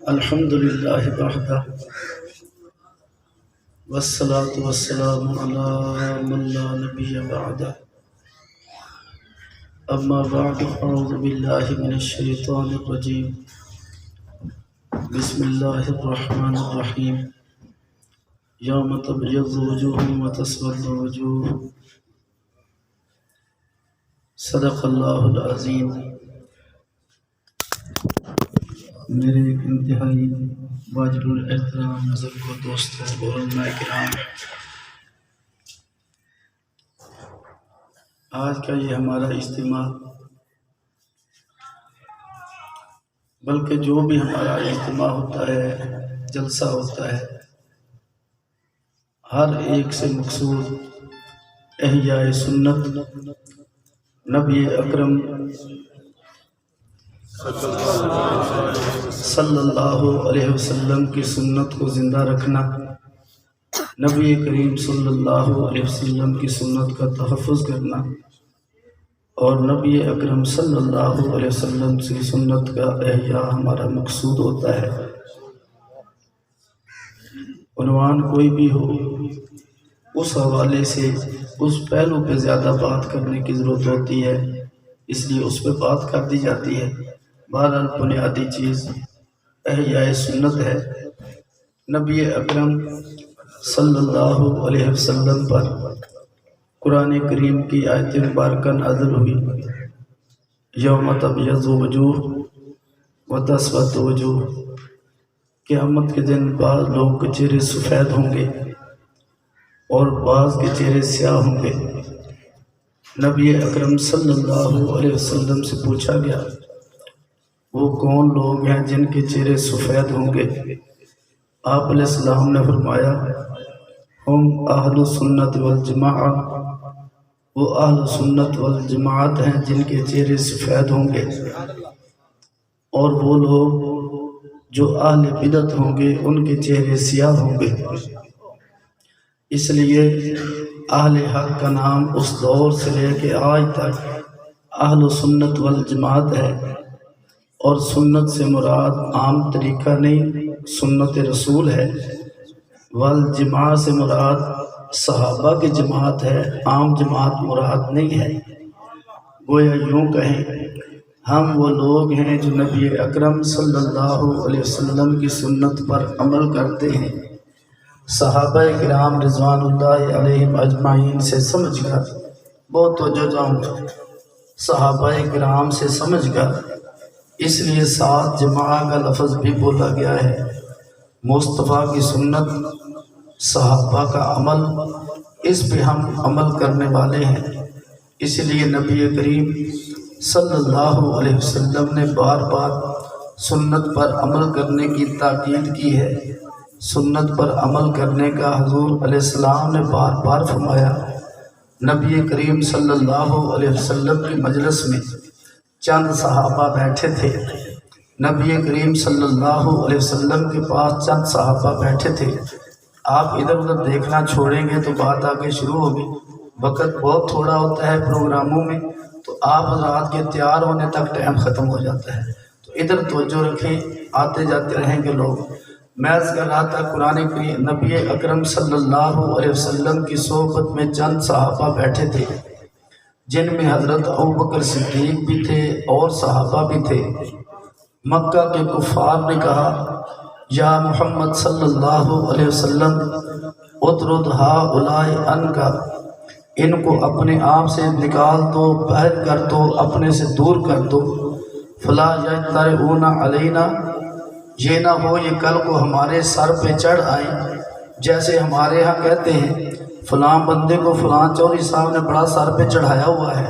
الحمدللہ وحدہ والصلاة والسلام علی من لا نبی بعدہ اما بعد اعوذ باللہ من الشیطان الرجیم بسم اللہ الرحمن الرحیم یوم تبیض وجوہ وتسود وجوہ صدق اللہ العظیم۔ میرے انتہائی واجب الاحترام بزرگوں، دوستوں اور علماء کرام، آج کا یہ ہمارا اجتماع، بلکہ جو بھی ہمارا اجتماع ہوتا ہے، جلسہ ہوتا ہے، ہر ایک سے مقصود احیاء سنت، نبی اکرم صلی اللہ علیہ وسلم کی سنت کو زندہ رکھنا، نبی کریم صلی اللہ علیہ وسلم کی سنت کا تحفظ کرنا، اور نبی اکرم صلی اللہ علیہ وسلم کی سنت کا احیاء ہمارا مقصود ہوتا ہے۔ عنوان کوئی بھی ہو، اس حوالے سے اس پہلو پہ زیادہ بات کرنے کی ضرورت ہوتی ہے، اس لیے اس پہ بات کر دی جاتی ہے۔ بہرحال بنیادی چیز احیاء سنت ہے۔ نبی اکرم صلی اللہ علیہ وسلم پر قرآن کریم کی آیت مبارکہ نازل ہوئی، یوم تبیض وجوہ وتسود وجوہ، قیامت کے دن بعض لوگوں کے چہرے سفید ہوں گے اور بعض کے چہرے سیاہ ہوں گے۔ نبی اکرم صلی اللہ علیہ وسلم سے پوچھا گیا وہ کون لوگ ہیں جن کے چہرے سفید ہوں گے؟ آپ علیہ السلام نے فرمایا ہم اہل سنت والجماعہ، وہ اہل سنت والجماعت ہیں جن کے چہرے سفید ہوں گے، اور وہ لوگ جو اہل بدعت ہوں گے ان کے چہرے سیاہ ہوں گے۔ اس لیے اہل حق کا نام اس دور سے لے کے آج تک اہل سنت والجماعت ہے، اور سنت سے مراد عام طریقہ نہیں، سنت رسول ہے۔ والجماع سے مراد صحابہ کی جماعت ہے، عام جماعت مراد نہیں ہے۔ گویا یوں کہیں ہم وہ لوگ ہیں جو نبی اکرم صلی اللہ علیہ وسلم کی سنت پر عمل کرتے ہیں۔ صحابہ کرام رضوان اللہ علیہم اجمعین سے سمجھ کر، بہت توجہ جاؤں گا، صحابہ کرام سے سمجھ کر، اس لیے ساتھ جماع کا لفظ بھی بولا گیا ہے۔ مصطفیٰ کی سنت، صحابہ کا عمل، اس پہ ہم عمل کرنے والے ہیں۔ اس لیے نبی کریم صلی اللہ علیہ وسلم نے بار بار سنت پر عمل کرنے کی تاکید کی ہے۔ سنت پر عمل کرنے کا حضور علیہ السلام نے بار بار فرمایا۔ نبی کریم صلی اللہ علیہ وسلم کی مجلس میں چند صحابہ بیٹھے تھے۔ نبی کریم صلی اللہ علیہ وسلم کے پاس چند صحابہ بیٹھے تھے۔ آپ ادھر ادھر دیکھنا چھوڑیں گے تو بات آگے شروع ہوگی۔ وقت بہت تھوڑا ہوتا ہے پروگراموں میں، تو آپ حضرات کے تیار ہونے تک ٹائم ختم ہو جاتا ہے، تو ادھر توجہ رکھیں، آتے جاتے رہیں گے لوگ۔ میں عرض کر رہا تھا قرآن کریم نبی اکرم صلی اللہ علیہ وسلم کی صحبت میں چند صحابہ بیٹھے تھے، جن میں حضرت ابوبکر صدیق بھی تھے اور صحابہ بھی تھے۔ مکہ کے کفار نے کہا یا محمد صلی اللہ علیہ وسلم اطرد ہؤلاء عنک، ان کو اپنے آپ سے نکال دو، بعید کر دو، اپنے سے دور کر دو۔ فلا یجترئون علینا، یہ نہ ہو یہ کل کو ہمارے سر پہ چڑھ آئیں، جیسے ہمارے ہاں کہتے ہیں فلاں بندے کو فلاں چوہدری صاحب نے بڑا سر پہ چڑھایا ہوا ہے،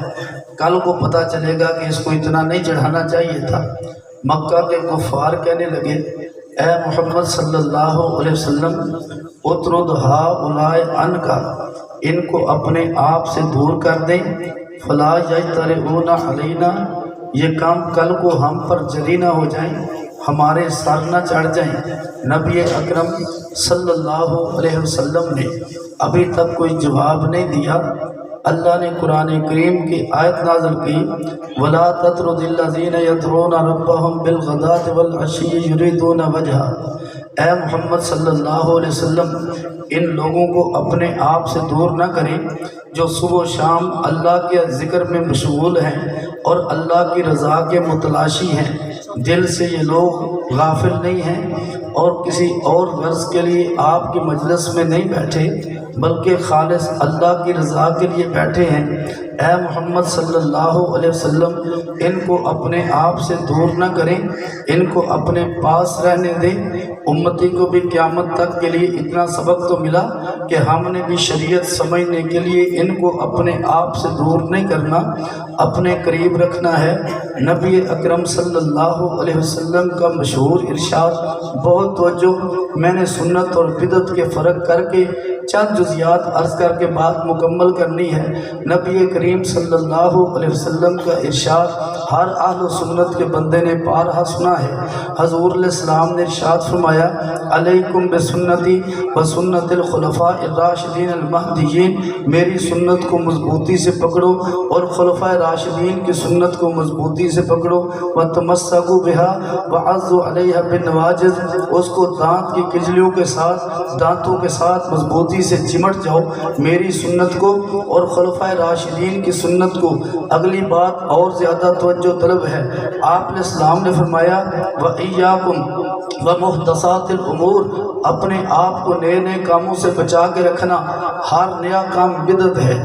کل کو پتہ چلے گا کہ اس کو اتنا نہیں چڑھانا چاہیے تھا۔ مکہ کے کفار کہنے لگے اے محمد صلی اللہ علیہ وسلم اطرد ہؤلاء عنک، ان کو اپنے آپ سے دور کر دیں۔ فلا یجترئون علینا، یہ کام کل کو ہم پر جری نہ ہو جائیں، ہمارے سر نہ چڑھ جائیں۔ نبی اکرم صلی اللہ علیہ وسلم نے ابھی تک کوئی جواب نہیں دیا۔ اللہ نے قرآن کریم کی آیت نازل کی، وَلَا تَطْرُدِ الَّذِينَ يَدْعُونَ رَبَّهُمْ بِالْغَدَاةِ وَالْعَشِيِّ يُرِيدُونَ وَجْهَهُ۔ اے محمد صلی اللہ علیہ وسلم، ان لوگوں کو اپنے آپ سے دور نہ کریں جو صبح و شام اللہ کے ذکر میں مشغول ہیں اور اللہ کی رضا کے متلاشی ہیں۔ دل سے یہ لوگ غافل نہیں ہیں اور کسی اور غرض کے لیے آپ کی مجلس میں نہیں بیٹھے، بلکہ خالص اللہ کی رضا کے لیے بیٹھے ہیں۔ اے محمد صلی اللہ علیہ وسلم، ان کو اپنے آپ سے دور نہ کریں، ان کو اپنے پاس رہنے دیں۔ امتی کو بھی قیامت تک کے لیے اتنا سبق تو ملا کہ ہم نے بھی شریعت سمجھنے کے لیے ان کو اپنے آپ سے دور نہیں کرنا، اپنے قریب رکھنا ہے۔ نبی اکرم صلی اللہ علیہ وسلم کا مشہور ارشاد، بہت توجہ، میں نے سنت اور بدعت کے فرق کر کے چند جزیات عرض کر کے بات مکمل کرنی ہے۔ نبی کریم صلی اللہ علیہ وسلم کا ارشاد ہر اہل و سنت کے بندے نے بارہا سنا ہے۔ حضور علیہ السلام نے ارشاد فرمایا، علیکم بسنتی وسنت الخلفاء الراشدین المہدیین، میری سنت کو مضبوطی سے پکڑو اور خلفاء راشدین کی سنت کو مضبوطی سے پکڑو، وتمسکوا بها وعضوا علیہا بالنواجذ، اس کو دانت کی کجلیوں کے ساتھ، دانتوں کے ساتھ مضبوطی سے چمٹ جاؤ میری سنت کو اور خلفاء راشدین کی سنت کو۔ اگلی بات اور زیادہ توجہ طلب ہے۔ آپ علیہ السلام نے فرمایا، وَإِيَّاكُمْ وَمُحْدَثَاتِ الْأُمُورِ، اپنے آپ کو نئے نئے کاموں سے بچا کے رکھنا۔ ہر نیا کام بدعت ہے،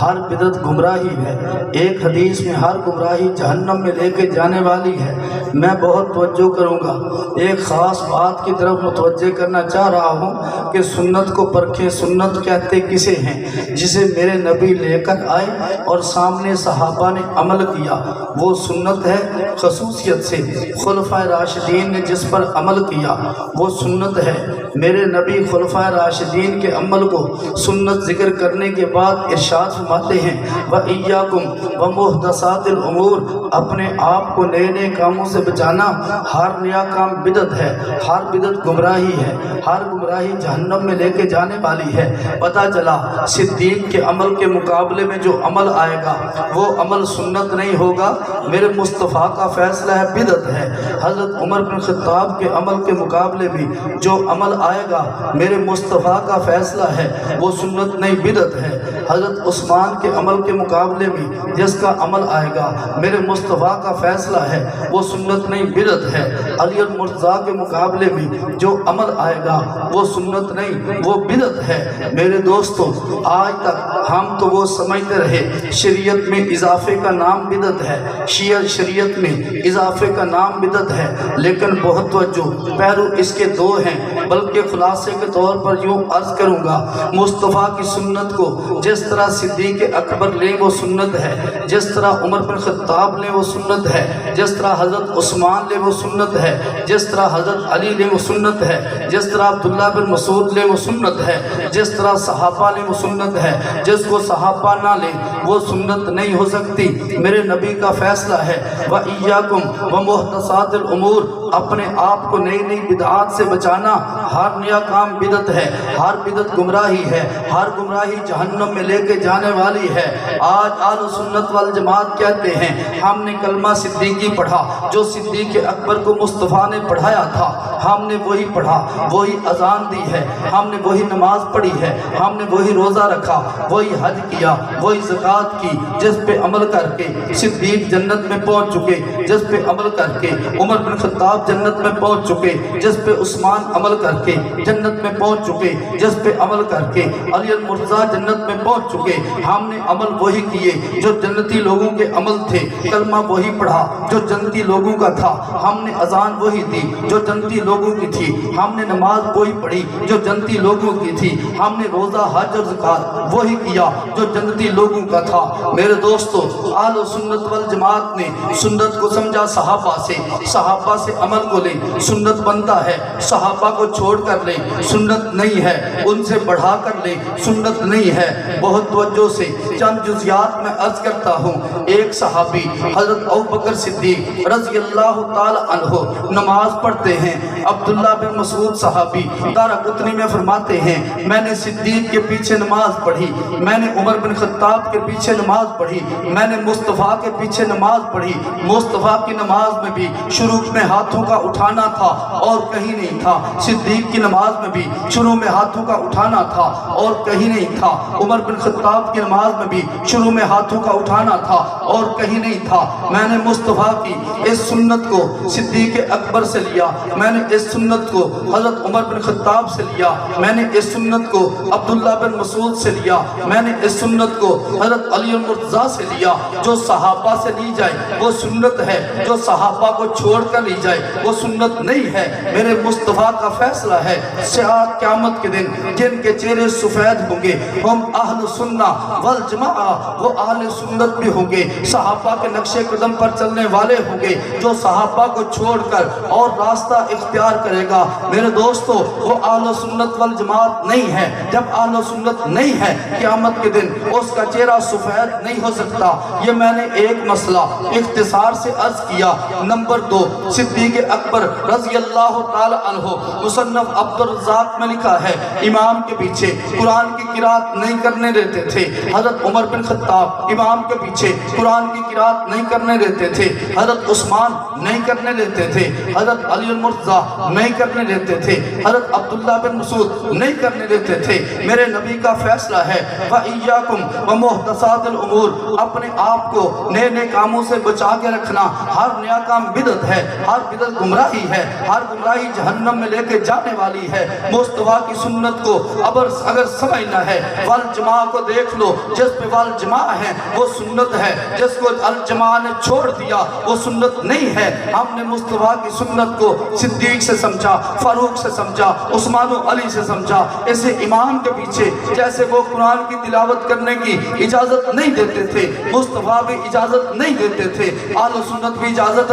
ہر بدعت گمراہی ہے۔ ایک حدیث میں ہر گمراہی جہنم میں لے کے جانے والی ہے۔ میں بہت توجہ کروں گا، ایک خاص بات کی طرف متوجہ کرنا چاہ رہا ہوں کہ سنت کو پرکھیں۔ سنت کہتے کسے ہیں؟ جسے میرے نبی لے کر آئے اور سامنے صحابہ نے عمل کیا، وہ سنت ہے۔ خصوصیت سے خلفائے راشدین نے جس پر عمل کیا وہ سنت ہے۔ میرے نبی خلفائے راشدین کے عمل کو سنت ذکر کرنے کے بعد ارشاد فرماتے ہیں، وَإِيَّاكُمْ وَمُحْدَثَاتِ الْأُمُورِ، اپنے آپ کو نئے نئے کاموں سے بچانا۔ ہر نیا کام بدعت ہے، ہر بدعت گمراہی ہے، ہر گمراہی جہنم میں لے کے جانے والی ہے۔ پتہ چلا صدیق کے عمل کے مقابلے میں جو عمل آئے گا وہ عمل سنت نہیں ہوگا، میرے مصطفیٰ کا فیصلہ ہے، بدعت ہے۔ حضرت عمر بن خطاب کے عمل کے مقابلے بھی جو عمل آئے گا میرے مصطفیٰ کا فیصلہ ہے، وہ سنت نہیں بدعت ہے۔ حضرت عثمان کے عمل کے مقابلے میں جس کا عمل آئے گا میرے مصطفیٰ کا فیصلہ ہے، وہ سنت نہیں بدعت ہے۔ علی المرتضیٰ کے مقابلے میں جو عمل آئے گا وہ سنت نہیں، وہ بدعت ہے۔ میرے دوستو، آج تک ہم تو وہ سمجھتے رہے شریعت میں اضافے کا نام بدعت ہے، شریعت میں اضافے کا نام بدعت ہے، لیکن بہت توجہ، پہلو اس کے دو ہیں، بلکہ خلاصے کے طور پر یوں عرض کروں گا، مصطفیٰ کی سنت کو جس طرح صدیق اکبر لیں وہ سنت ہے، جس طرح عمر بن خطاب لیں وہ سنت ہے، جس طرح حضرت عثمان لیں وہ سنت ہے، جس طرح حضرت علی لیں وہ سنت ہے، جس طرح عبداللہ بن مسعود لیں وہ سنت ہے، جس طرح صحابہ لیں وہ سنت ہے۔ جس کو صحابہ نہ لیں وہ سنت نہیں ہو سکتی۔ میرے نبی کا فیصلہ ہے، وَإِيَّاكُمْ وَمُحْدَثَاتِ الْأُمُورِ، اپنے آپ کو نئی نئی بدعات سے بچانا۔ ہر نیا کام بدعت ہے، ہر بدعت گمراہی ہے، ہر گمراہی جہنم میں لے کے جانے والی ہے۔ آج اہل سنت والجماعت کہتے ہیں ہم نے کلمہ صدیقی پڑھا، جو صدیق اکبر کو مصطفیٰ نے پڑھایا تھا ہم نے وہی پڑھا، وہی اذان دی ہے، ہم نے وہی نماز پڑھی ہے، ہم نے وہی روزہ رکھا، وہی حج کیا، وہی زکوٰۃ کی، جس پہ عمل کر کے صدیق جنت میں پہنچ چکے، جس پہ عمل کر کے عمر بن خطاب جنت میں پہنچ چکے، جس پہ عثمان عمل کر کے جنت میں پہنچ چکے، جس پہ عمل کر کے علی المرتضیٰ جنت میں پہنچ چکے۔ ہم نے عمل وہی کیے جو جنتی لوگوں کے عمل تھے، کلمہ وہی پڑھا جو جنتی لوگوں کا تھا، ہم نے اذان وہی دی جو جنتی لوگوں کی تھی، ہم نے نماز وہی پڑھی جو جنتی لوگوں کی تھی، ہم نے روزہ حج اور زکوٰۃ وہی کیا جو جنتی لوگوں کا تھا۔ میرے دوستو، اہل سنت والجماعت نے سنت کو سمجھا صحابہ سے، صحابہ سے عمل کو لیں، سنت بنتا ہے، صحابہ کو چھوڑ کر لیں سنت نہیں ہے، ان سے بڑھا کر لیں سنت نہیں ہے۔ بہت توجہ سے چند جزیات میں عرض کرتا ہوں۔ ایک صحابی حضرت ابوبکر صدیق رضی اللہ تعالی عنہ نماز پڑھتے ہیں۔ عبداللہ بن مسعود صحابی دارقطنی میں فرماتے ہیں میں نے صدیق کے پیچھے نماز پڑھی، میں نے عمر بن خطاب کے پیچھے نماز پڑھی، میں نے مصطفیٰ کے پیچھے نماز پڑھی۔ مصطفیٰ کی نماز میں بھی شروع میں ہاتھوں کا اٹھانا تھا اور کہیں نہیں تھا، صدیق کی نماز میں بھی شروع میں ہاتھوں کا اٹھانا تھا اور کہیں نہیں تھا، عمر بن خطاب کی نماز میں بھی شروع میں ہاتھوں کا اٹھانا تھا اور کہیں نہیں تھا۔ میں نے مصطفیٰ کی اس سنت کو صدیق اکبر سے لیا، میں نے اس سنت کو حضرت عمر بن خطاب سے لیا، میں نے اس سنت کو عبداللہ بن مسعود سے لیا، میں نے اس سنت کو حضرت علی المرتضیٰ سے لیا۔ جو صحابہ سے لی جائے وہ سنت ہے، جو صحابہ کو چھوڑ کر لی جائے وہ سنت نہیں ہے۔ میرے مصطفیٰ کا فیصلہ ہے سیاحت قیامت کے دن جن کے چہرے سفید ہوں گے ہم اہل سنہ والجماع، وہ اہل سنت بھی ہوں گے، صحابہ کے نقش قدم پر چلنے والے ہوں گے۔ جو صحابہ کو چھوڑ کر اور راستہ اختیار کرے گا میرے دوستو وہ اہل سنت والجماعت نہیں ہے۔ جب اہل سنت نہیں ہے قیامت کے دن اس کا چہرہ سفید نہیں ہو سکتا۔ یہ میں نے ایک مسئلہ اختصار سے عرض کیا۔ نمبر 2، صدیق اکبر رضی اللہ تعالی عنہ مصنف عبدالرزاق میں لکھا ہے امام کے پیچھے قرآن کی قرات نہیں کرنے دیتے تھے۔ حضرت عمر بن خطاب امام کے پیچھے قرآن کی قرات نہیں کرنے دیتے تھے، حضرت عثمان نہیں کرنے دیتے تھے، حضرت علی المرتضیٰ نہیں کرنے دیتے تھے، حضرت عبداللہ بن مسعود نہیں کرنے دیتے تھے۔ میرے نبی کا فیصلہ ہے وَإِيَّاكُمْ وَمُحْدَثَاتِ الْأُمُورِ، اپنے آپ کو نئے نئے کاموں سے بچا کے رکھنا۔ ہر نیا کام بدعت ہے، ہر بدعت گمراہی ہے، ہر گمراہی جہنم میں لے کے جانے والی ہے۔ مصطفیٰ کی سنت کو اگر سمجھنا ہے والجماع کو دیکھ لو، جس پہ والجماع ہے وہ سنت ہے، جس کو الجماع نے چھوڑ دیا وہ سنت نہیں ہے۔ ہم نے مصطفیٰ کی سنت کو صدیق سے سمجھا، فاروق سے سمجھا، عثمان و علی سے سمجھا۔ اسے امام کے پیچھے جیسے وہ قرآن کی تلاوت کرنے کی اجازت نہیں دیتے تھے، مصطفیٰ بھی اجازت نہیں دیتے تھے، اہل سنت بھی اجازت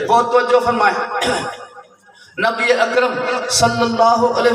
بہت توجہ فرمائیں۔ نبی اکرم صلی اللہ علیہ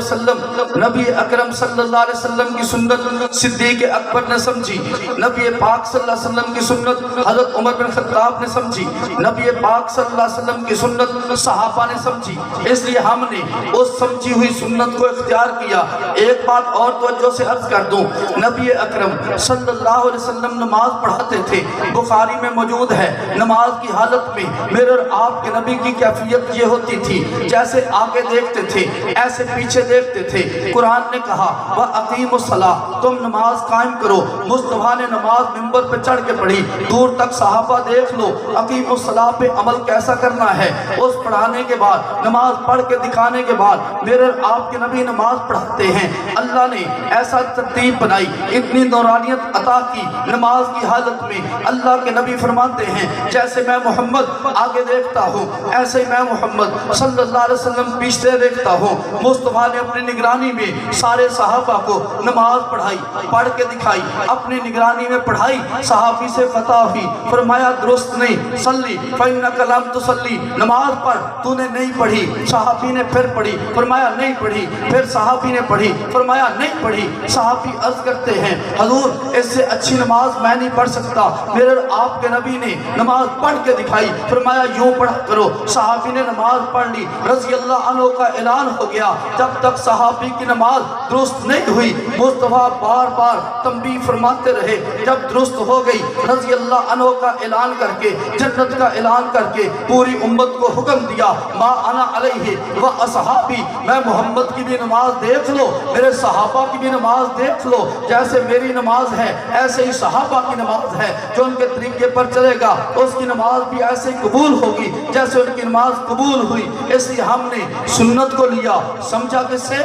وسلم کی سنت صدیق اکبر نے سمجھی، نبی پاک صلی اللہ علیہ وسلم کی سنت حضرت عمر بن خطاب نے سمجھی، نبی پاک صلی اللہ علیہ وسلم کی سنت صحابہ نے سمجھی۔ اس لیے ہم نے اس سمجھی ہوئی سنت کو اختیار کیا۔ ایک بات اور توجہ سے عرض کر دوں، نبی اکرم صلی اللہ علیہ وسلم نماز پڑھاتے تھے، بخاری میں موجود ہے۔ نماز کی حالت میں میرے اور آپ کے نبی کی کیفیت یہ ہوتی تھی جیسے آگے دیکھتے تھے ایسے پیچھے دیکھتے تھے۔ قرآن نے کہا وَأَقِیمُوا الصَّلَاةَ، تم نماز قائم کرو۔ مصطفیٰ نے نماز منبر پہ چڑھ کے پڑھی، دور تک صحابہ دیکھ لو اقیم الصلاۃ پہ عمل کیسا کرنا ہے۔ اس پڑھانے کے بعد نماز پڑھ کے دکھانے کے بعد میرے اور آپ کے نبی نماز پڑھاتے ہیں۔ اللہ نے ایسا ترتیب بنائی، اتنی نورانیت عطا کی نماز کی حالت میں۔ اللہ کے نبی فرماتے ہیں جیسے میں محمد آگے دیکھتا ہوں ایسے میں محمد صلی اللہ علیہ وسلم پیچھے دیکھتا ہوں۔ مصطفیٰ نے اپنی نگرانی میں سارے صحابہ کو نماز پڑھائی، پڑھ کے دکھائی، اپنی نگرانی میں پڑھائی۔ صحابی سے فتح ہوئی، فرمایا درست نہیں، صلی فإنک لم تصلی، نماز پڑھ تو نے نہیں پڑھی۔ صحابی نے پھر پڑھی، فرمایا نہیں پڑھی، پھر صحابی نے پڑھی، فرمایا نہیں پڑھی۔ صحابی عرض کرتے ہیں حضور اس سے اچھی نماز میں نہیں پڑھ سکتا۔ میرے آپ کے نبی نے نماز پڑھ کے دکھائی، فرمایا یوں پڑھا کرو۔ صحابی نے نماز پڑھ لی، رضی اللہ عنہ کا اعلان ہو گیا۔ جب تک صحابی کی نماز درست نہیں ہوئی مصطفیٰ بار بار تنبیہ فرماتے رہے۔ جب درست ہو گئی رضی اللہ عنہ کا اعلان کر کے، جنت کا اعلان کر کے پوری امت کو حکم دیا ما انا علیہ و اصحابی، میں محمد کی بھی نماز دیکھ لو، میرے صحابہ کی بھی نماز دیکھ لو، جیسے میری نماز ہے ایسے ہی صحابہ کی نماز ہے۔ جو ان کے طریقے پر چلے گا اس کی نماز بھی ایسے ہی قبول ہوگی جیسے ان کی نماز قبول ہوئی۔ اس لیے ہم نے سنت کو لیا، سمجھا کس سے؟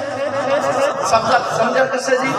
سمجھا کس سے جی؟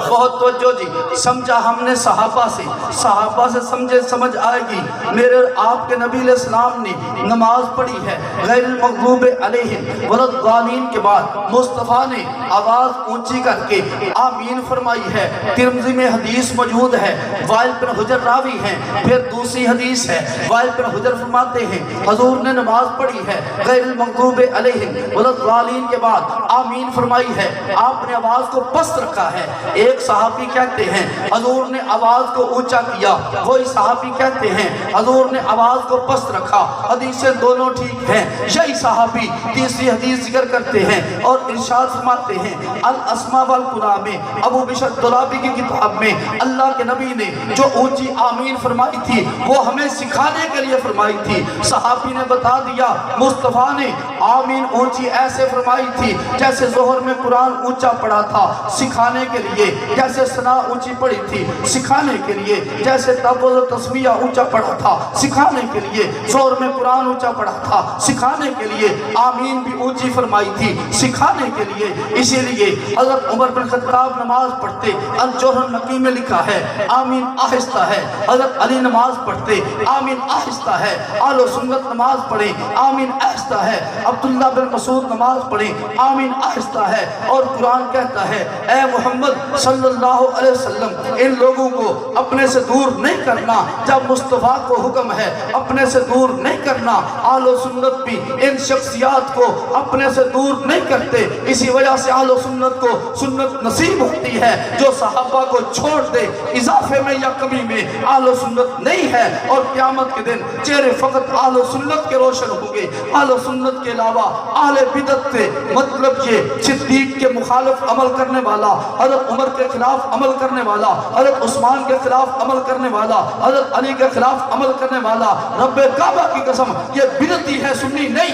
بہت توجہ جی، سمجھا ہم نے صحابہ سے۔ صحابہ سے سمجھے سمجھ آئے گی۔ میرے اور آپ کے نبی علیہ السلام نے نماز پڑھی ہے غیر المغضوب علیہم ولا الضالین کے بعد مصطفیٰ نے آواز اونچی کر کے آمین فرمائی ہے۔ ترمذی میں حدیث موجود ہے، وائل بن حجر راوی ہیں۔ پھر دوسری حدیث ہے، وائل بن حجر فرماتے ہیں حضور نے نماز پڑھی ہے غیر المغضوب علیہم ولا الضالین کے بعد آمین فرمائی ہے۔ ہے آپ نے آواز کو پست رکھا ہے۔ ایک صحابی کہتے ہیں حضور نے آواز کو اونچا کیا، وہی صحابی کہتے ہیں حضور نے آواز کو پست رکھا۔ حدیثیں دونوں ٹھیک ہیں۔ یہی صحابی تیسری حدیث ذکر کرتے ہیں اور ارشاد فرماتے ہیں الاسماء والقنا میں ابو بشر دولابی کی کتاب میں اللہ کے نبی نے جو اونچی آمین فرمائی تھی وہ ہمیں سکھانے کے لیے فرمائی تھی۔ صحابی نے بتا دیا مصطفیٰ نے آمین اونچی ایسے فرمائی تھی جیسے ظہر میں قرآن اونچا پڑھا تھا سکھانے کے لیے، جیسے ثنا اونچی پڑھی تھی سکھانے کے لیے، جیسے تبوز و تسمیہ اونچا پڑھا تھا سکھانے کے لیے، ظہر میں قرآن اونچا پڑھا تھا سکھانے کے لیے، آمین بھی اونچی فرمائی تھی سکھانے کے لیے۔ اسی لیے حضرت عمر بن خطاب نماز پڑھتے الجوہر النقی میں لکھا ہے آمین آہستہ ہے، حضرت علی نماز پڑھتے آمین آہستہ ہے، آل و سنت نماز پڑھیں آمین آہستہ ہے، عبداللہ بن مسعود نماز پڑھیں آمین آہستہ ہے، اور قرآن کہتا ہے اے محمد صلی اللہ علیہ وسلم ان لوگوں کو اپنے سے دور نہیں کرنا، جب مصطفیٰ کو حکم ہے اپنے سے دور نہیں کرنا۔ آل و سنت بھی ان شخصیات کو اپنے سے دور نہیں کرتے، اسی وجہ سے آل و سنت کو سنت نصیب ہوتی ہے۔ جو صحابہ کو چھوڑ دے اضافے میں یا کمی میں آل و سنت نہیں ہے، اور قیامت کے دن چہرے فقط آل و سنت کے روشن ہوں گے۔ آل و سنت کے علاوہ اہل بدعت سے مطلب یہ صدیق کے مخالف عمل کرنے والا، حضرت عمر کے خلاف عمل کرنے والا، حضرت عثمان کے خلاف عمل کرنے والا، حضرت علی کے خلاف عمل کرنے والا، رب کعبہ کی قسم یہ بدعتی ہے، سنی نہیں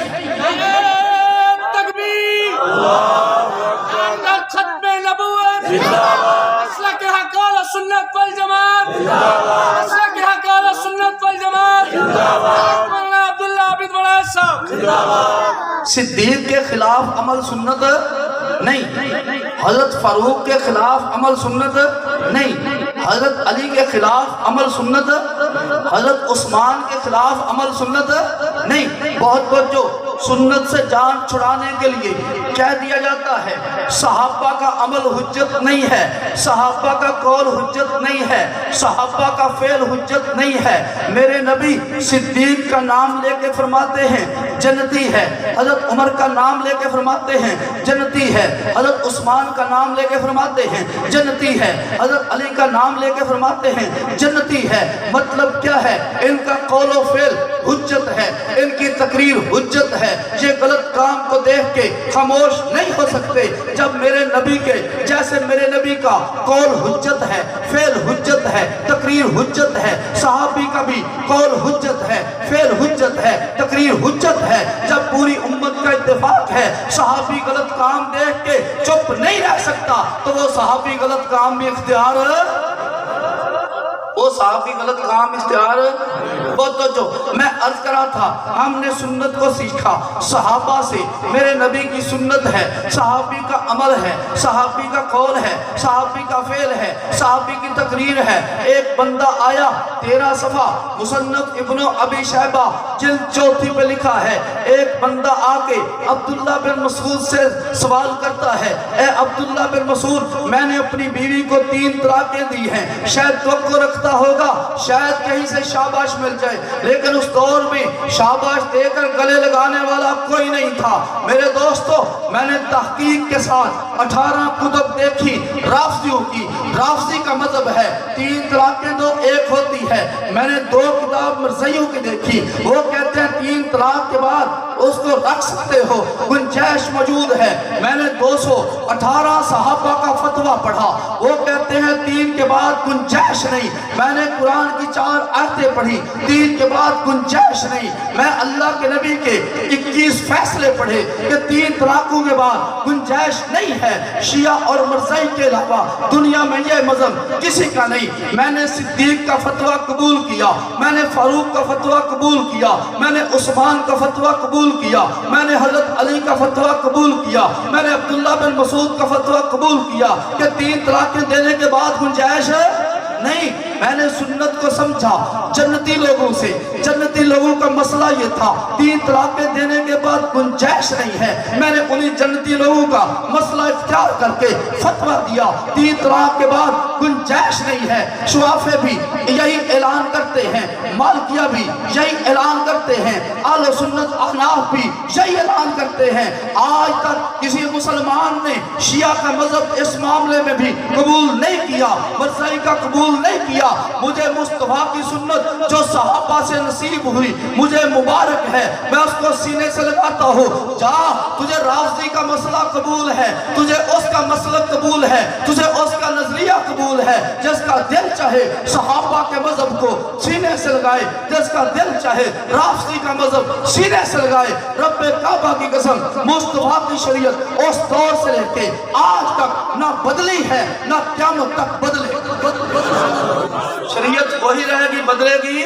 ہے۔ تکبیر اللہ ختم نبوت اسلک حق و سنت والجماعت اسلک حق و سنت والجماعت مولانا عبداللہ عابد بڑا صاحب۔ صدیق کے خلاف عمل سنت نہیں، حضرت فاروق کے خلاف عمل سنت نہیں، حضرت علی کے خلاف عمل سنت، حضرت عثمان کے خلاف عمل سنت نہیں۔ بہت جو سنت سے جان چھڑانے کے لیے کہہ دیا جاتا ہے صحابہ کا عمل حجت نہیں ہے، صحابہ کا قول حجت نہیں ہے، صحابہ کا فعل حجت نہیں ہے۔ میرے نبی صدیق کا نام لے کے فرماتے ہیں جنتی ہے، حضرت عمر کا نام لے کے فرماتے ہیں جنتی ہے، حضرت عثمان کا نام لے کے فرماتے ہیں جنتی ہے، حضرت علی کا نام لے کے فرماتے ہیں جنتی ہے۔ مطلب کیا ہے؟ ان کا قول و فعل حجت ہے، ان کی تقریر حجت ہے۔ یہ غلط کام کو دیکھ کے خاموش نہیں ہو سکتے۔ جب میرے نبی کے جیسے میرے نبی کا قول حجت ہے، فعل حجت ہے، تقریر حجت ہے، صحابی کا بھی قول حجت ہے، فعل حجت ہے، تقریر حجت ہے، جب پوری امت کا اتفاق ہے صحابی غلط کام دیکھ کے چپ نہیں رہ سکتا تو وہ صحابی غلط کام بھی اختیار بہت جو میں عرض کرا تھا ہم نے سنت کو سیکھا صحابہ سے۔ میرے نبی کی سنت ہے، صحابی کا عمل ہے، صحابی کا قول ہے، صحابی کا فعل ہے، صحابی کی تقریر ہے۔ ایک بندہ آیا 13 صفحہ مصنف ابن ابی شیبہ جلد 4 پہ لکھا ہے، ایک بندہ آ کے عبداللہ بن مسعود سے سوال کرتا ہے اے عبداللہ بن مسعود میں نے اپنی بیوی کو 3 طلاقیں دی ہیں، شاید توقع رکھتا ہوگا شاید کہیں سے شاباش مل جائے، لیکن اس دور میں شاباش دے کر گلے لگانے والا کوئی نہیں تھا۔ میرے دوستو میں نے تحقیق کے ساتھ 18 کتب دیکھی رافضیوں کی، رافضی کا مذہب ہے 3 طلاقیں دو 1 ہوتی ہے۔ میں نے 2 کتاب مرزیوں کی دیکھی، وہ کہتے ہیں 3 طلاق کے بعد اس کو رکھ سکتے ہو، گنجائش موجود ہے۔ میں نے 218 صحابہ کا فتویٰ پڑھا، وہ کہتے ہیں 3 کے بعد گنجائش نہیں۔ میں نے قرآن کی 4 آیتیں پڑھی، 3 کے بعد گنجائش نہیں۔ میں اللہ کے نبی کے 21 فیصلے پڑھے کہ 3 طلاقوں کے بعد گنجائش نہیں ہے۔ شیعہ اور مرزائی کے علاوہ دنیا میں یہ مذہب کسی کا نہیں۔ میں نے صدیق کا فتویٰ قبول کیا، میں نے فاروق کا فتویٰ قبول کیا، میں نے عثمان کا فتویٰ قبول کیا، میں نے حضرت علی کا فتویٰ قبول کیا، میں نے عبداللہ بن مسعود کا فتویٰ قبول کیا کہ 3 طلاقیں دینے کے بعد گنجائش ہے نہیں۔ میں نے سنت کو سمجھا جنتی لوگوں سے. جنتی لوگوں کا مسئلہ یہ تھا 3 طلاقیں دینے کے بعد گنجائش نہیں ہے. میں نے انہی جنتی لوگوں کا مسئلہ اختیار کر کے فتویٰ دیا 3 طلاق کے بعد گنجائش نہیں ہے. شوافے بھی یہی اعلان کرتے ہیں, مالکیہ بھی یہی اعلان کرتے ہیں, اہل سنت احناف بھی یہی اعلان کرتے ہیں. آج تک کسی مسلمان نے شیعہ کا مذہب اس معاملے میں بھی قبول نہیں کیا, مرزائی کا قبول نہیں کیا. مجھے مصطفیٰ کی سنت جو صحابہ سے نصیب ہوئی مجھے مبارک ہے, میں اس کو سینے سے لگاتا ہوں. جا, تجھے رافضی کا مسئلہ قبول ہے, تجھے اس کا مسلک قبول ہے, تجھے اس کا نظریہ قبول ہے, جس کا دل چاہے صحابہ کے مذہب کو سینے سے لگائے, جس کا دل چاہے رافضی کا مذہب سینے سے لگائے. رب کعبہ کی قسم مصطفیٰ کی شریعت اس دور سے لے کے آج تک نہ بدلی ہے نہ قیامت تک بدلے. شریعت وہی رہے گی, بدلے گی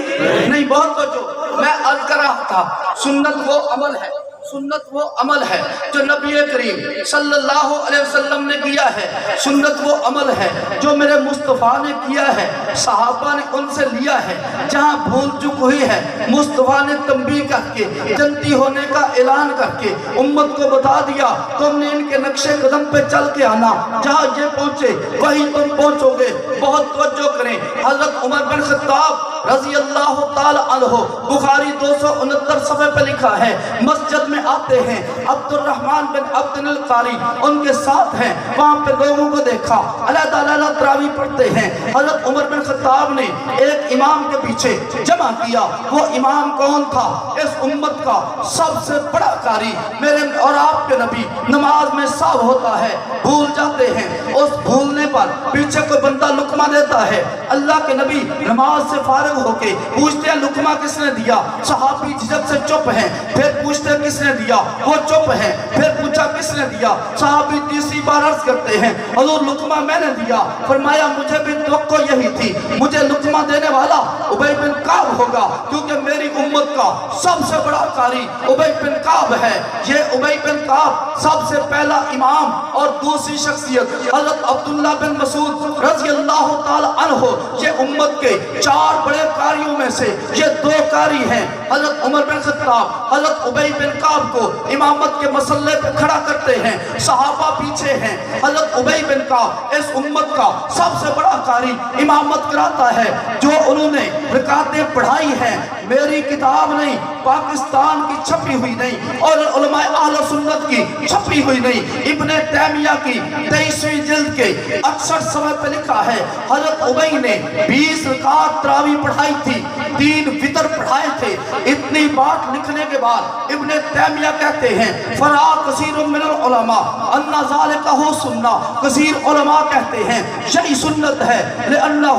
نہیں. بہت توجہ, میں عرض کر رہا تھا سنت وہ عمل ہے, سنت وہ عمل ہے جو نبی کریم صلی اللہ علیہ وسلم نے کیا ہے. سنت وہ عمل ہے جو میرے مصطفیٰ نے کیا ہے, صحابہ نے ان سے لیا ہے. جہاں بھول چک ہوئی ہے مصطفیٰ نے تنبیہ کر کے جنتی ہونے کا اعلان کر کے امت کو بتا دیا تم نے ان کے نقش قدم پہ چل کے آنا, جہاں یہ پہنچے وہی تم پہنچو گے. بہت توجہ کریں, حضرت عمر بن خطاب رضی اللہ تعالی عنہ, بخاری 269 صفحے پہ لکھا ہے, مسجد میں آتے ہیں, عبد الرحمن بن عبد القاری ان کے ساتھ ہیں. وہاں پہ لوگوں کو دیکھا علیحدہ تراویح پڑھتے ہیں. حضرت عمر بن خطاب نے ایک امام کے پیچھے جمع کیا. وہ امام کون تھا؟ اس امت کا سب سے بڑا قاری, میرے اور آپ کے نبی نماز میں ساو ہوتا ہے, بھول جاتے ہیں. اس بھولنے پر پیچھے کوئی بندہ لقمہ دیتا ہے, اللہ کے نبی نماز سے فارغ ہو کے پوچھتے ہیں لقمہ کس نے دیا؟ صحابی جھجک سے چپ ہیں. پھر پوچھتے ہیں کس نے دیا؟ وہ چپ ہیں. پھر پوچھا کس نے دیا؟ صحابی تیسری بار عرض کرتے ہیں حضور لقمہ میں نے دیا. فرمایا مجھے بھی توقع یہی تھی, مجھے لقمہ دینے والا ابی بن کعب ہوگا, کیونکہ میری امت کا سب سے بڑا قاری ابی بن کعب ہے. یہ ابی بن کعب سب سے پہلا امام. اور دوسری شخصیت حضرت عبداللہ بن مسعود رضی اللہ تعالی عنہ, یہ امت کے 4 بڑے قاریوں میں سے یہ 2 قاری ہیں. حضرت عمر بن خطاب حضرت ابی بن کعب کو امامت کے مسئلے پہ کھڑا کرتے ہیں, صحابہ پیچھے ہیں. حضرت ابی بن کعب اس امت کا سب سے بڑا قاری امامت کراتا ہے. جو انہوں نے رکعتیں پڑھائی ہیں میری کتاب نہیں, پاکستان کی چھپی ہوئی نہیں, اور علماء اہل سنت کی چھپی ہوئی نہیں, ابن تیمیہ کی 23ویں جلد کے 68 صفحے پہ لکھا ہے حضرت ابی نے 20 رکعت تراویح پڑھائی تھی, 3 وتر پڑھائے تھے. اتنی بات لکھنے کے بعد ابن تیمیہ کہتے ہیں فرا کثیر من العلماء ان ذالک ہو سنہ, کثیر علماء کہتے ہیں یہی سنت ہے, لأنہ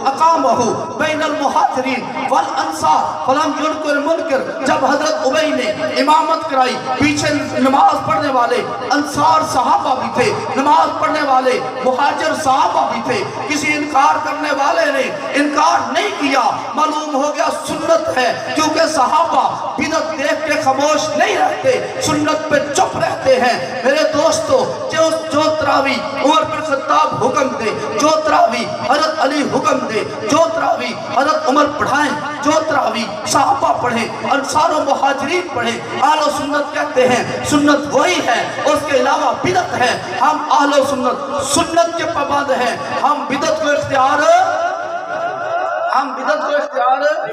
اقامہ بین المہاجرین والانصار فلم ينکر منکر. جب حضرت ابی نے امامت کرائی پیچھے نماز پڑھنے والے انصار صحابہ بھی تھے, نماز پڑھنے والے مہاجر صحابہ بھی تھے. کسی انکار کرنے والے نے انکار نہیں کیا, معلوم ہو گیا سنت ہے, کیونکہ صحابہ بدعت دیکھ کے خاموش نہیں رہتے, سنت پہ چپ رہتے ہیں. میرے دوستو, جو تراویح عمر بن خطاب حکم دے, جو تراویح حضرت علی حکم دے, جو تراویح حضرت عمر پڑھائیں, جو تراویح صحابہ پڑھیں, انصار و مہاجرین پڑھیں, اہل سنت کہتے ہیں سنت وہی ہے, اس کے علاوہ بدعت ہے. ہم اہل سنت کے پابند ہیں, ہم بدعت کو اختیار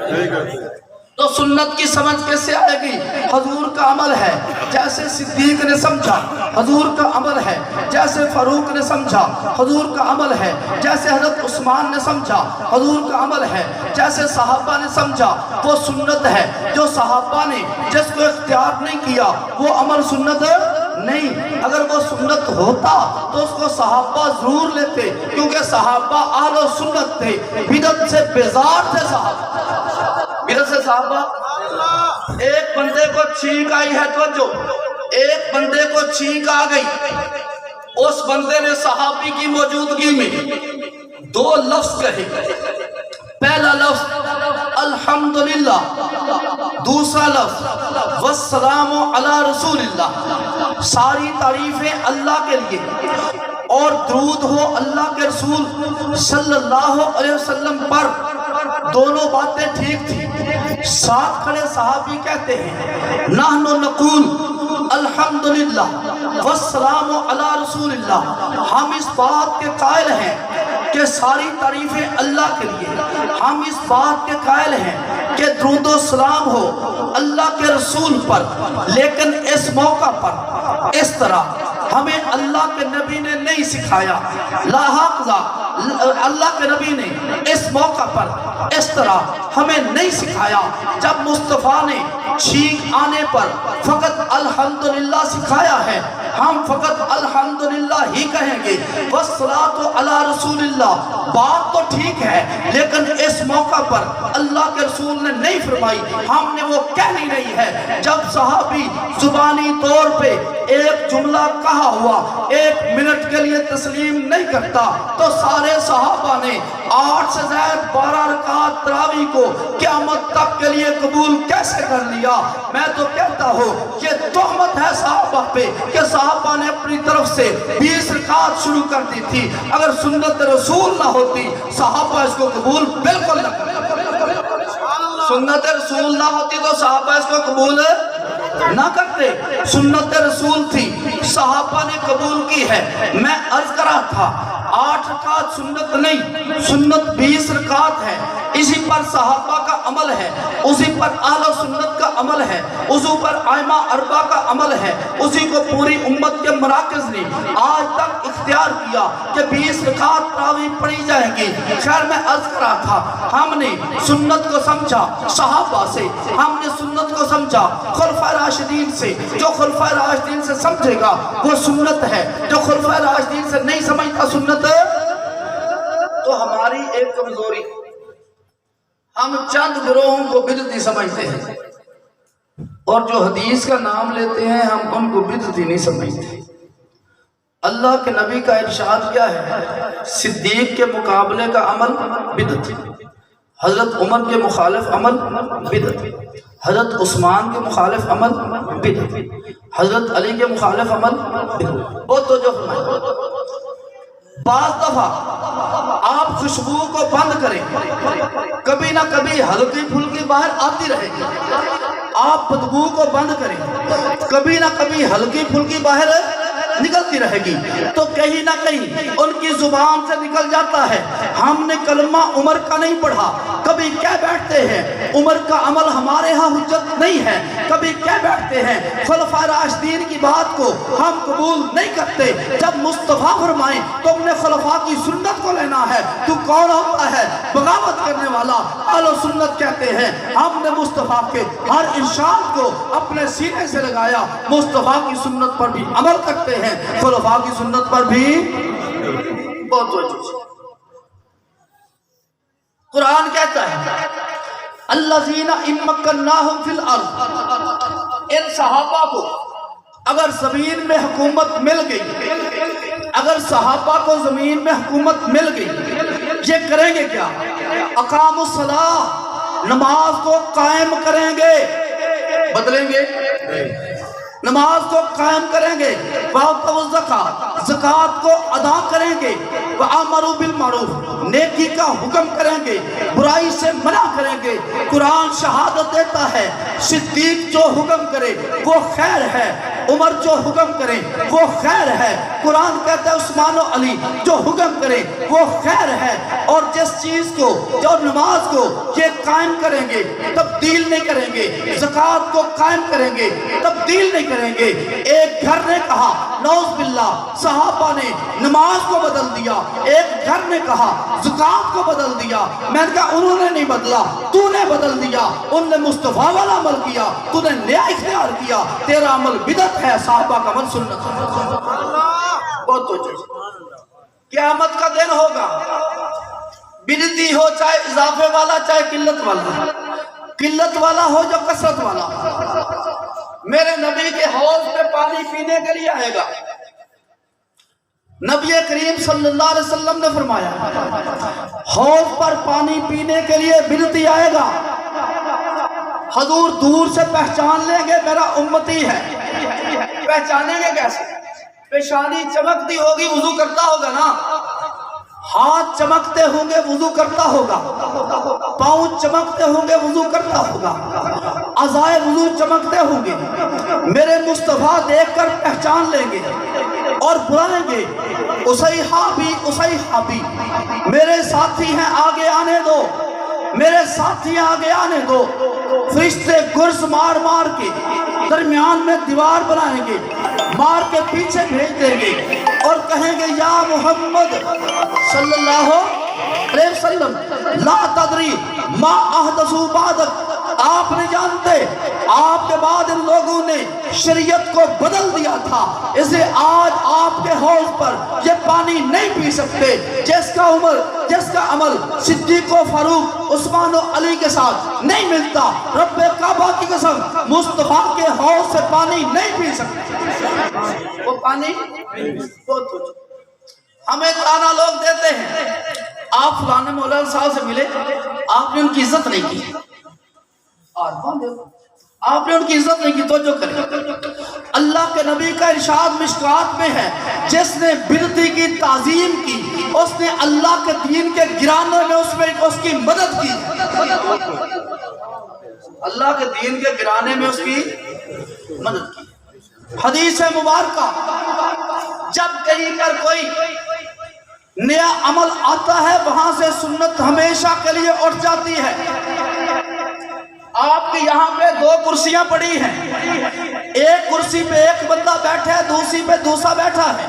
نہیں کرتے. تو سنت کی سمجھ کیسے آئے گی؟ حضور کا عمل ہے جیسے صدیق نے سمجھا, حضور کا عمل ہے جیسے فاروق نے سمجھا, حضور کا عمل ہے جیسے حضرت عثمان نے سمجھا, حضور کا عمل ہے جیسے صحابہ نے سمجھا. وہ سنت ہے. جو صحابہ نے جس کو اختیار نہیں کیا وہ عمل سنت نہیں. اگر وہ سنت ہوتا تو اس کو صحابہ ضرور لیتے, کیونکہ صحابہ اہل سنت تھے, بدعت سے بیزار تھے صحابہ. بدعت سے صحابہ. ایک بندے کو چھینک آئی ہے, توجہ, ایک بندے کو چھینک آ گئی, اس بندے نے صحابی کی موجودگی میں 2 لفظ کہے. پہلا لفظ الحمدللہ, دوسرا لفظ والسلام علی رسول اللہ. ساری تعریفیں اللہ کے لیے. اور درود ہو اللہ کے رسول صلی اللہ علیہ وسلم پر، دونوں باتیں ٹھیک تھی۔ ساتھ کھڑے صحابی کہتے ہیں نحن نقول الحمدللہ والسلام علی رسول اللہ، ہم اس بات کے قائل ہیں کہ ساری تعریفیں اللہ کے لیے، ہم اس بات کے قائل ہیں کہ درود و سلام ہو اللہ کے رسول پر، لیکن اس موقع پر اس طرح ہمیں اللہ کے نبی نے نہیں سکھایا، لاحقہ اللہ کے نبی نے اس موقع پر اس طرح ہمیں نہیں سکھایا۔ جب مصطفیٰ نے چھینک آنے پر فقط الحمدللہ سکھایا ہے، ہم فقط الحمدللہ ہی کہیں گے۔ والصلاۃ علی رسول اللہ، بات تو ٹھیک ہے لیکن اس موقع پر اللہ کے رسول نے نہیں فرمائی، ہم نے وہ کہنی نہیں ہے۔ جب صحابی زبانی طور پہ ایک جملہ کہا ہوا 1 منٹ کے لیے تسلیم نہیں کرتا تو سارے صحابہ نے 8 سے زائد 12 رکعات تراویح کو قیامت تک کے لیے قبول کیسے کر لیا؟ میں تو کہتا ہوں کہ تہمت ہے صحابہ پہ کہ صحابہ نے اپنی طرف سے 20 رکعات شروع کر دی تھی۔ اگر سنت رسول نہ ہوتی صحابہ اس کو قبول بالکل نہ کرتے، سنت رسول نہ ہوتی تو صحابہ اس کو قبول نہ کرتے۔ سنت رسول تھی، صحابہ نے قبول کی ہے۔ میں عرض کرا تھا 8 رکعت سنت نہیں، سنت 20 رکعت ہے، اسی پر صحابہ کا عمل ہے، اسی پر اہل سنت کا عمل ہے، اسی پر ائمہ اربعہ کا عمل ہے، اسی کو پوری امت کے مراکز نے آج تک اختیار کیا کہ 20 رکعت تراویح پڑھی جائیں گی۔ خیر میں عرض کرا تھا ہم نے سنت کو سمجھا صحابہ سے، ہم نے سنت کو سمجھا خلفائے راشدین سے۔ جو خلفائے راشدین سے سمجھے گا وہ سنت ہے، جو خلفائے راشدین سے نہیں سمجھتا سنت ہے۔ تو ہماری ایک کمزوری، ہم چند گروہوں کو بدعتی سمجھتے ہیں اور جو حدیث کا نام لیتے ہیں ہم ان کو بدعتی نہیں سمجھتے۔ اللہ کے نبی کا ارشاد کیا ہے؟ صدیق کے مقابلے کا عمل بدعت، حضرت عمر کے مخالف عمل بدعت، حضرت عثمان کے مخالف عمل بدعت، حضرت علی کے مخالف عمل بدعت۔ وہ تو جو بعض دفعہ آپ خوشبو کو بند کریں، کبھی نہ کبھی ہلکی پھلکی باہر آتی رہے گی۔ آپ بدبو کو بند کریں، کبھی نہ کبھی ہلکی پھلکی باہر نکلتی رہے گی۔ تو کہیں نہ کہیں ان کی زبان سے نکل جاتا ہے ہم نے کلمہ عمر کا نہیں پڑھا، کبھی کہہ بیٹھتے ہیں عمر کا عمل ہمارے ہاں حجت نہیں ہے، کبھی کہہ بیٹھتے ہیں خلفائے راشدین کی بات کو ہم قبول نہیں کرتے۔ جب مصطفیٰ فرمائیں تم نے خلفاء کی سنت کو لینا ہے، تو کون ہوتا ہے بغاوت کرنے والا؟ اہل سنت کہتے ہیں ہم نے مصطفیٰ کے ہر ارشاد کو اپنے سینے سے لگایا، مصطفیٰ کی سنت پر بھی عمل کرتے ہیں، خلفاء کی سنت پر بھی بہت وجہ۔ قرآن کہتا ہے الذین ان مکناہم فی الارض، ان صحابہ کو اگر زمین میں حکومت مل گئی، اگر صحابہ کو زمین میں حکومت مل گئی، یہ کریں گے کیا؟ اقاموا الصلاۃ، نماز کو قائم کریں گے، بدلیں گے نماز کو قائم کریں گے، وَآتَوُا الزَّکَاۃ، زکوٰۃ کو ادا کریں گے، وَآمَرُوا بِالْمَعْرُوفِ، نیکی کا حکم کریں گے، برائی سے منع کریں گے۔ قرآن شہادت دیتا ہے صدیق جو حکم کرے وہ خیر ہے، عمر جو حکم کرے وہ خیر ہے۔ قرآن کہتا ہے عثمان و علی جو حکم کرے وہ خیر ہے۔ اور جس چیز کو، جو نماز کو یہ قائم کریں گے تبدیل نہیں کریں گے، زکوٰۃ کو قائم کریں گے تبدیل نہیں کریں گے۔ ایک گھر نے کہا نعوذ باللہ صحابہ نے نماز کو بدل دیا، ایک گھر نے کہا زکوٰۃ کو بدل دیا۔ میں نے کہا انہوں نے نہیں بدلا، تو نے بدل دیا۔ ان نے مصطفیٰ والا عمل کیا، تو نے نیا اختیار کیا، تیرا عمل بدعت ہے، صحابہ کا عمل سنت ہے۔ بہت قیامت کا دن ہوگا، بدعتی ہو چاہے اضافے والا چاہے قلت والا، قلت والا ہو جو کثرت والا، میرے نبی کے حوض پہ پانی پینے کے لیے آئے گا۔ نبی کریم صلی اللہ علیہ وسلم نے فرمایا حوض پر پانی پینے کے لیے بدعتی آئے گا، حضور دور سے پہچان لیں گے میرا امتی ہے۔ پہچانیں گے کیسے؟ پیشانی چمکتی ہوگی وضو کرتا ہوگا نا، ہاتھ چمکتے ہوں گے وضو کرتا ہوگا، پاؤں چمکتے ہوں گے وضو کرتا ہوگا، اعضائے وضو چمکتے ہوں گے، میرے مصطفیٰ دیکھ کر پہچان لیں گے اور بلائیں گے اسیحابی، میرے ساتھی ہیں آگے آنے دو، میرے ساتھی آگے آنے دو۔ فرشتے گرز مار مار کے درمیان میں دیوار بنائیں گے، مار کے پیچھے بھیج دیں گے اور کہیں گے یا محمد صلی اللہ علیہ وسلم لا تدری ما احدثوا بعدک، آپ نہیں جانتے آپ کے بعد ان لوگوں نے شریعت کو بدل دیا تھا، اسے آج آپ کے حوض پر یہ پانی نہیں پی سکتے جس کا عمل صدیق و فاروق عثمان و علی کے ساتھ نہیں ملتا۔ رب کعبہ کی قسم مصطفیٰ کے حوض سے پانی نہیں پی سکتے، وہ پانی بہت کچھ ہمیں تانا لوگ دیتے ہیں، آپ فلانے مولانا صاحب سے ملے، آپ نے ان کی عزت نہیں کی، آپ نے ان کی عزت نہیں کی، توجہ کریں۔ اللہ کے نبی کا ارشاد مشکات میں ہے، جس نے بدعتی کی تعظیم کی اس نے اللہ کے دین کے گرانے میں اس کی مدد کی، اللہ کے دین کے گرانے میں اس کی مدد کی۔ حدیث مبارکہ جب کہیں پر کوئی نیا عمل آتا ہے وہاں سے سنت ہمیشہ کے لیے اٹھ جاتی ہے۔ آپ کے یہاں پہ دو کرسیاں پڑی ہیں، ایک کرسی پہ ایک بندہ بیٹھا ہے، دوسری پہ دوسرا بیٹھا ہے،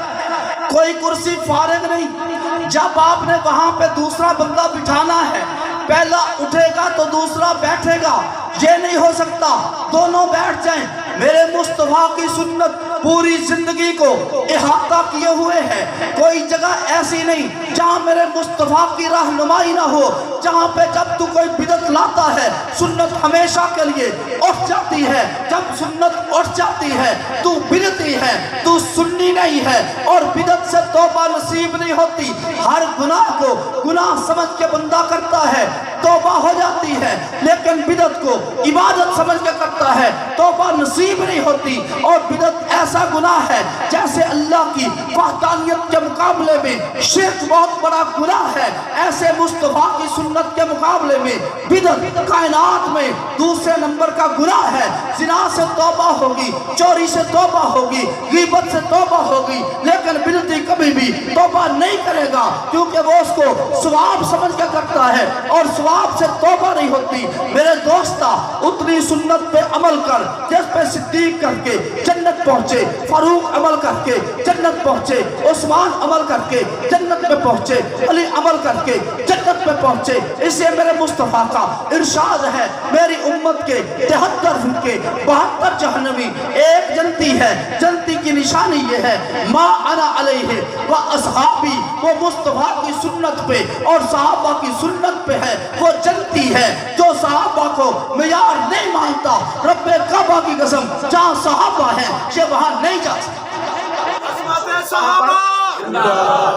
کوئی کرسی فارغ نہیں۔ جب آپ نے وہاں پہ دوسرا بندہ بٹھانا ہے، پہلا اٹھے گا تو دوسرا بیٹھے گا، یہ نہیں ہو سکتا دونوں بیٹھ جائیں۔ میرے مصطفیٰ کی سنت پوری زندگی کو احاطہ کیے ہوئے ہے، کوئی جگہ ایسی نہیں جہاں میرے مصطفیٰ کی رہنمائی نہ ہو، جہاں پہ جب تو کوئی بدعت لاتا ہے سنت ہمیشہ کے لیے اٹھ جاتی ہے۔ جب سنت اٹھ جاتی ہے تو بدعتی ہے، تو سنی نہیں ہے، اور بدعت سے توبہ نصیب نہیں ہوتی۔ ہر گناہ کو گناہ سمجھ کے بندہ کرتا ہے، توبہ ہو جاتی ہے، لیکن بدعت کو عبادت سمجھ کے کرتا ہے، توبہ نصیب نہیں ہوتی۔ اور بدعت ایسا گناہ ہے جیسے اللہ کی وحدانیت کے مقابلے میں شرک بہت بڑا گناہ ہے، ایسے مصطفیٰ کی سنت کے مقابلے میں بدعت کائنات میں دوسرے نمبر کا گناہ ہے۔ زنا سے توبہ ہوگی، چوری سے توبہ ہوگی، غیبت سے توبہ ہوگی، لیکن بدعتی کبھی بھی توبہ نہیں کرے گا، کیونکہ وہ اس کو ثواب سمجھ کے کرتا ہے اور ثواب سے توبہ نہیں ہوتی۔ میرے دوستا، اتنی سنت پہ عمل کر جس پہ صدیق کر کے جنت پہنچے، فاروق عمل کر کے جنت پہنچے، عثمان عمل کر کے جنت پہ پہنچے، علی عمل کر کے جنت پہ پہنچے۔ اسے میرے مصطفیٰ کا ارشاد ہے، میری امت کے 73 فرقے 72 جہنمی، ایک جنتی ہے۔ جنتی کی نشانی یہ ہے ما انا علیہ و اصحابی، وہ مصطفیٰ کی سنت پہ اور صحابہ کی سنت پہ ہے، وہ جنتی ہے۔ جو صحابہ کو معیار نہیں مانتا، رب کعبہ کی قسم جہاں صحابہ ہیں یہ وہاں نہیں جا سکتا۔ عظمت صحابہ،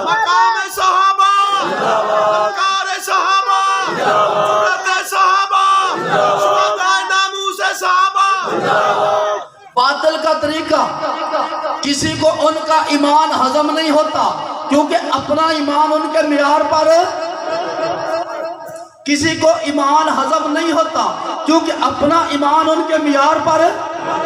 مقام صحابہ، وقار صحابہ، جرأت صحابہ، شہداء ناموس صحابہ۔ باطل کا طریقہ، کسی کو ان کا ایمان ہضم نہیں ہوتا کیونکہ اپنا ایمان ان کے معیار پر، کسی کو ایمان ہضم نہیں ہوتا کیونکہ اپنا ایمان ان کے معیار پر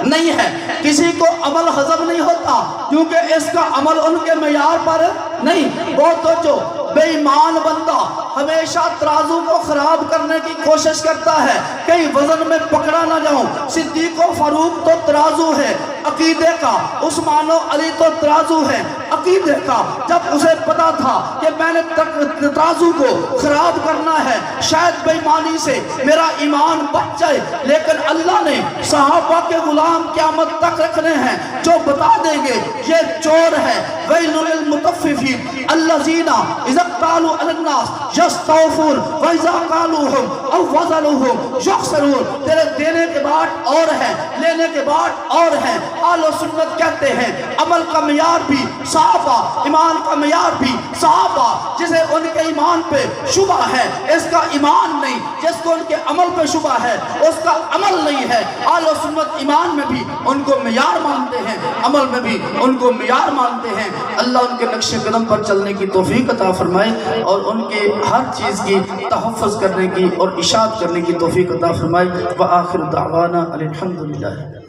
نہیں ہے۔ کسی کو عمل ہضم نہیں ہوتا کیونکہ اس کا عمل ان کے معیار پر نہیں۔ وہ تو جو بے ایمان بندہ ہمیشہ ترازو کو خراب کرنے کی کوشش کرتا ہے، کہیں وزن میں پکڑا نہ جاؤں۔ صدیق و فاروق تو ترازو ہے عقیدے کا، عثمان و علی تو ترازو ہے عقیدے کا۔ جب اسے پتا تھا کہ میں نے ترازو کو خراب کرنا ہے، شاید بے ایمانی سے میرا ایمان بچ جائے، لیکن اللہ نے صحابہ کے غلام قیامت تک رکھنے ہیں جو بتا دیں گے یہ چور ہے۔ ویل للمطففین الذین اذا اقتالوا علی الناس یستوفون واذا قالوهم او وزنوهم یخسرون۔ تیرے دینے کے بعد اور ہے، لینے کے بعد اور ہے۔ اہل سنت کہتے ہیں عمل کا معیار بھی صحابہ، ایمان کا معیار بھی صحابہ۔ جسے ان کے ایمان پہ شبہ ہے اس کا ایمان نہیں، جس کو ان کے عمل پہ شبہ ہے اس کا عمل نہیں ہے۔ اہل سنت ایمان میں بھی ان کو معیار مانتے ہیں، عمل میں بھی ان کو معیار مانتے ہیں، اللہ ان کے نقش قدم پر چلنے کی توفیق عطا فرمائے اور ان کے ہر چیز کی تحفظ کرنے کی اور اشاعت کرنے کی توفیق عطا فرمائے۔ وآخر دعوانا الحمدللہ۔